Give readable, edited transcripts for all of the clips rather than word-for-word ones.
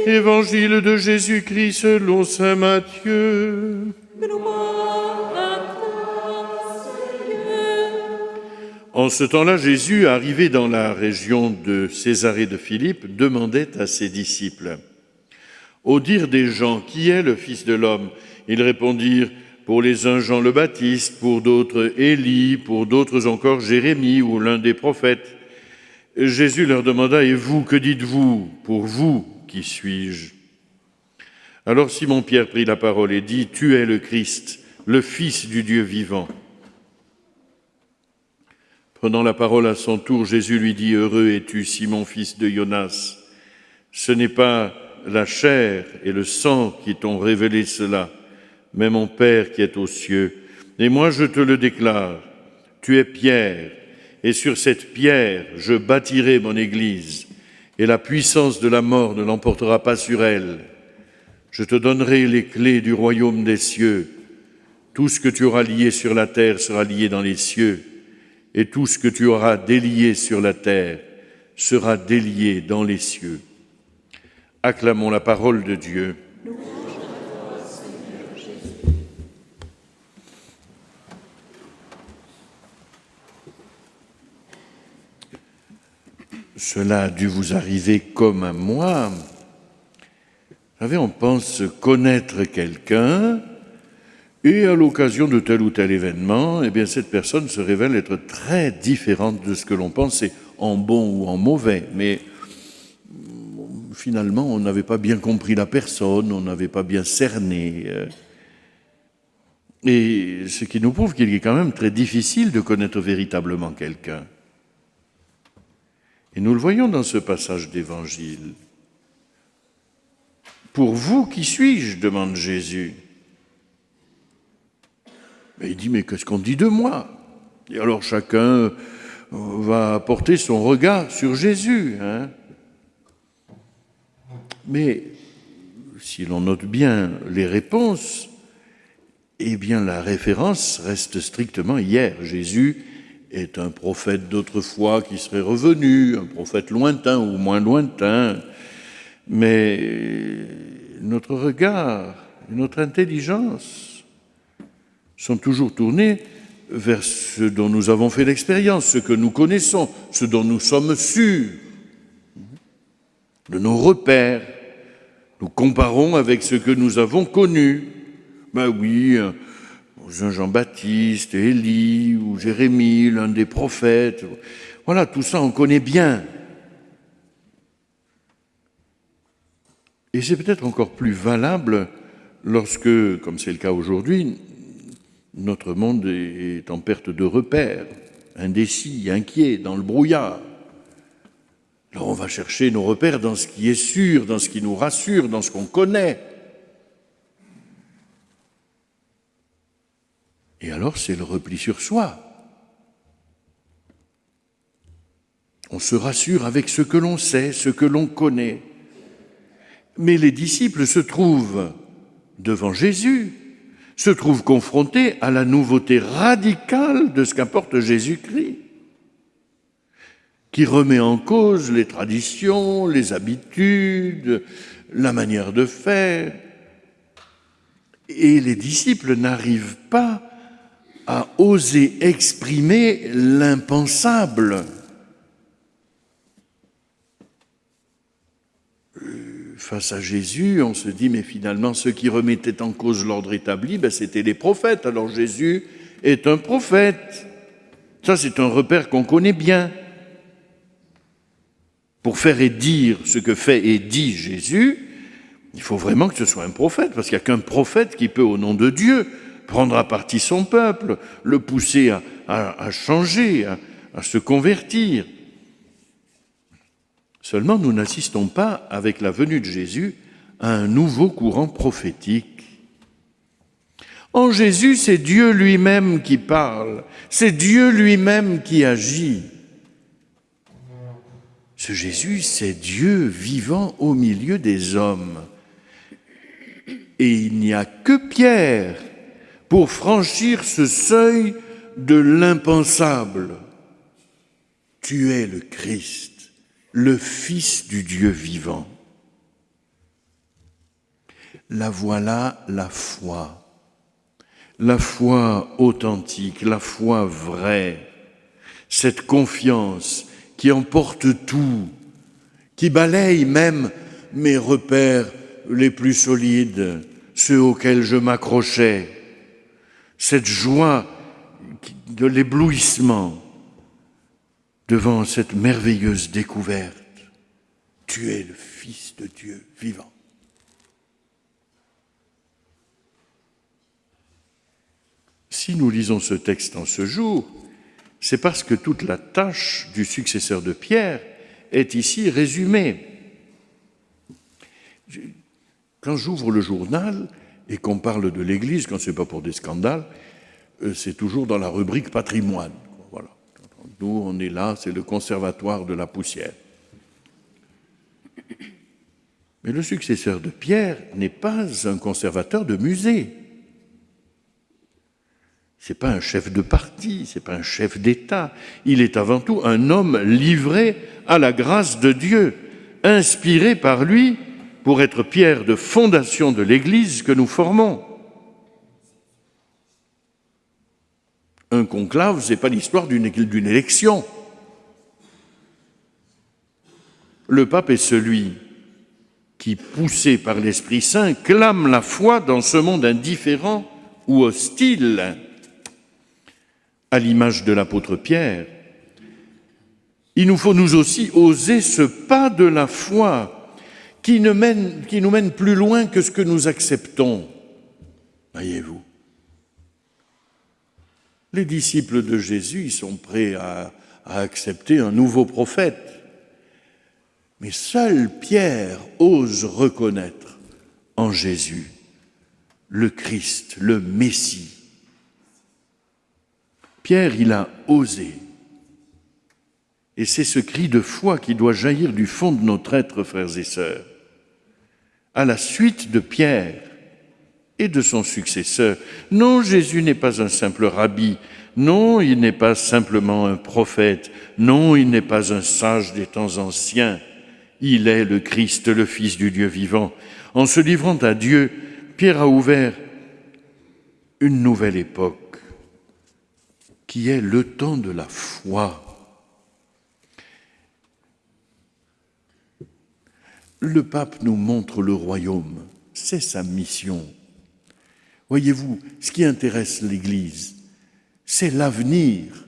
Évangile de Jésus-Christ selon saint Matthieu. En ce temps-là, Jésus, arrivé dans la région de Césarée de Philippe, demandait à ses disciples: au dire des gens, qui est le Fils de l'homme? Ils répondirent: pour les uns Jean le Baptiste, pour d'autres Élie, pour d'autres encore Jérémie ou l'un des prophètes. Jésus leur demanda: et vous, que dites-vous? Pour vous, qui suis-je? Alors Simon-Pierre prit la parole et dit: tu es le Christ, le Fils du Dieu vivant. Prenant la parole à son tour, Jésus lui dit: heureux es-tu, Simon, fils de Jonas. Ce n'est pas la chair et le sang qui t'ont révélé cela, mais mon Père qui est aux cieux. Et moi je te le déclare, tu es Pierre, et sur cette pierre je bâtirai mon Église, et la puissance de la mort ne l'emportera pas sur elle. Je te donnerai les clés du royaume des cieux. Tout ce que tu auras lié sur la terre sera lié dans les cieux, et tout ce que tu auras délié sur la terre sera délié dans les cieux. Acclamons la parole de Dieu. Cela a dû vous arriver comme à moi. Vous savez, on pense connaître quelqu'un, et à l'occasion de tel ou tel événement, eh bien, cette personne se révèle être très différente de ce que l'on pensait, en bon ou en mauvais. Mais finalement, on n'avait pas bien compris la personne, on n'avait pas bien cerné. Et ce qui nous prouve qu'il est quand même très difficile de connaître véritablement quelqu'un. Et nous le voyons dans ce passage d'Évangile. Pour vous, qui suis-je? Demande Jésus. Et il dit: mais qu'est-ce qu'on dit de moi? Et alors chacun va porter son regard sur Jésus. Mais si l'on note bien les réponses, eh bien la référence reste strictement hier. Jésus est un prophète d'autrefois qui serait revenu, un prophète lointain ou moins lointain. Mais notre regard et notre intelligence sont toujours tournés vers ce dont nous avons fait l'expérience, ce que nous connaissons, ce dont nous sommes sûrs, de nos repères. Nous comparons avec ce que nous avons connu. Ben oui, Jean-Baptiste, Élie ou Jérémie, l'un des prophètes. Voilà, tout ça on connaît bien. Et c'est peut-être encore plus valable lorsque, comme c'est le cas aujourd'hui, notre monde est en perte de repères, indécis, inquiet, dans le brouillard. Alors on va chercher nos repères dans ce qui est sûr, dans ce qui nous rassure, dans ce qu'on connaît. Et alors c'est le repli sur soi. On se rassure avec ce que l'on sait, ce que l'on connaît. Mais les disciples se trouvent devant Jésus, se trouvent confrontés à la nouveauté radicale de ce qu'apporte Jésus-Christ, qui remet en cause les traditions, les habitudes, la manière de faire. Et les disciples n'arrivent pas à oser exprimer l'impensable. Face à Jésus, on se dit, mais finalement, ceux qui remettaient en cause l'ordre établi, c'était les prophètes. Alors Jésus est un prophète. Ça, c'est un repère qu'on connaît bien. Pour faire et dire ce que fait et dit Jésus, il faut vraiment que ce soit un prophète, parce qu'il n'y a qu'un prophète qui peut, au nom de Dieu, prendre à partie son peuple, le pousser à changer, à se convertir. Seulement, nous n'assistons pas, avec la venue de Jésus, à un nouveau courant prophétique. En Jésus, c'est Dieu lui-même qui parle, c'est Dieu lui-même qui agit. Ce Jésus, c'est Dieu vivant au milieu des hommes. Et il n'y a que Pierre pour franchir ce seuil de l'impensable. Tu es le Christ, le Fils du Dieu vivant. La voilà la foi authentique, la foi vraie, cette confiance qui emporte tout, qui balaye même mes repères les plus solides, ceux auxquels je m'accrochais, cette joie de l'éblouissement devant cette merveilleuse découverte. Tu es le Fils de Dieu vivant. Si nous lisons ce texte en ce jour, c'est parce que toute la tâche du successeur de Pierre est ici résumée. Quand j'ouvre le journal et qu'on parle de l'Église, quand ce n'est pas pour des scandales, c'est toujours dans la rubrique patrimoine. Voilà. Nous, on est là, c'est le conservatoire de la poussière. Mais le successeur de Pierre n'est pas un conservateur de musée. Ce n'est pas un chef de parti, ce n'est pas un chef d'État. Il est avant tout un homme livré à la grâce de Dieu, inspiré par lui pour être pierre de fondation de l'Église que nous formons. Un conclave, ce n'est pas l'histoire d'une élection. Le pape est celui qui, poussé par l'Esprit Saint, clame la foi dans ce monde indifférent ou hostile. À l'image de l'apôtre Pierre, il nous faut nous aussi oser ce pas de la foi qui nous mène plus loin que ce que nous acceptons. Voyez-vous, les disciples de Jésus, ils sont prêts à accepter un nouveau prophète. Mais seul Pierre ose reconnaître en Jésus le Christ, le Messie. Pierre, il a osé. Et c'est ce cri de foi qui doit jaillir du fond de notre être, frères et sœurs. À la suite de Pierre et de son successeur, non, Jésus n'est pas un simple rabbi, non, il n'est pas simplement un prophète, non, il n'est pas un sage des temps anciens, il est le Christ, le Fils du Dieu vivant. En se livrant à Dieu, Pierre a ouvert une nouvelle époque, qui est le temps de la foi. Le pape nous montre le royaume, c'est sa mission. Voyez-vous, ce qui intéresse l'Église, c'est l'avenir,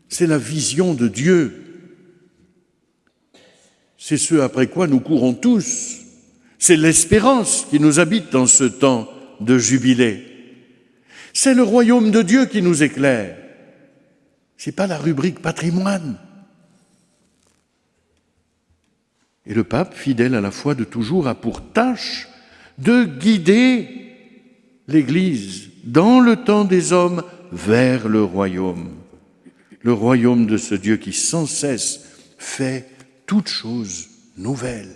c'est la vision de Dieu. C'est ce après quoi nous courons tous. C'est l'espérance qui nous habite dans ce temps de jubilé. C'est le royaume de Dieu qui nous éclaire. Ce n'est pas la rubrique patrimoine. Et le pape, fidèle à la foi de toujours, a pour tâche de guider l'Église dans le temps des hommes vers le royaume de ce Dieu qui sans cesse fait toutes choses nouvelles.